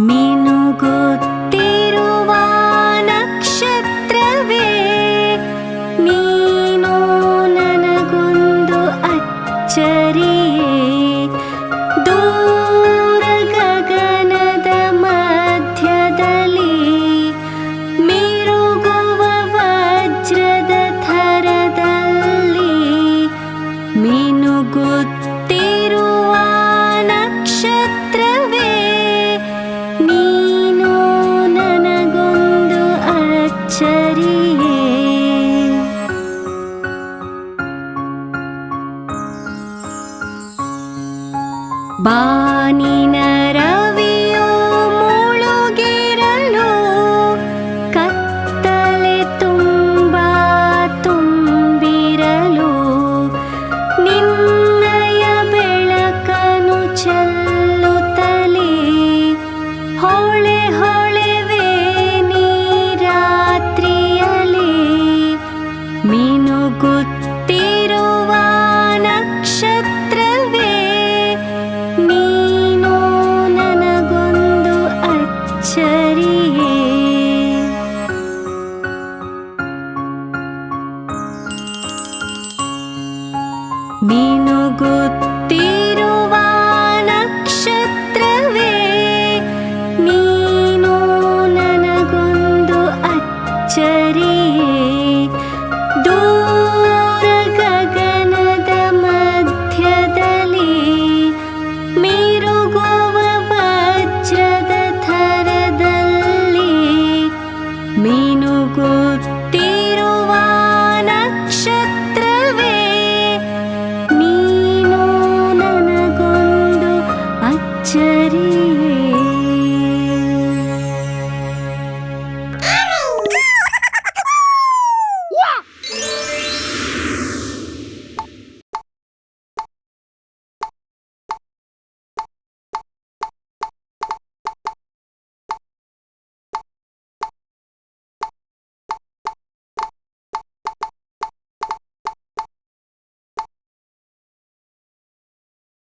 ಮಿನುಗುತ್ತಿರುವ ನಕ್ಷತ್ರವೇ ನೀನು ನನಗೊಂದು ಅಚ್ಚರಿಯೇ. ದೂರ ಗಗನದ ಮಧ್ಯದಲ್ಲಿ ಮಿರುಗುವ ವಜ್ರದ ಥರದಲ್ಲಿ ಮಿನುಗುತ್ತಿರುವ ನಕ್ಷತ್ರವೇ ನೀನು ನನಗೊಂದು ಅಚ್ಚರಿಯೇ. ಬಾನಿನ ರವಿಯು ಮುಳುಗಿರಲು ಕತ್ತಲೆ ತುಂಬ ತುಂಬಿರಲು ನಿನ್ನಯ ಬೆಳಕನು ಚೆಲ್ಲುತ್ತಲೇ ಹೊಳೆ ಹೊಳೆವೆ ನೀ ರಾತ್ರಿಯಲಿ. ಮಿನುಗುತ್ತಿರುವ ನಕ್ಷತ್ರವೇ ನೀನು ನನಗೊಂದು ಅಚ್ಚರಿಯೇ. ಮಿನುಗುತ್ತಿರುವ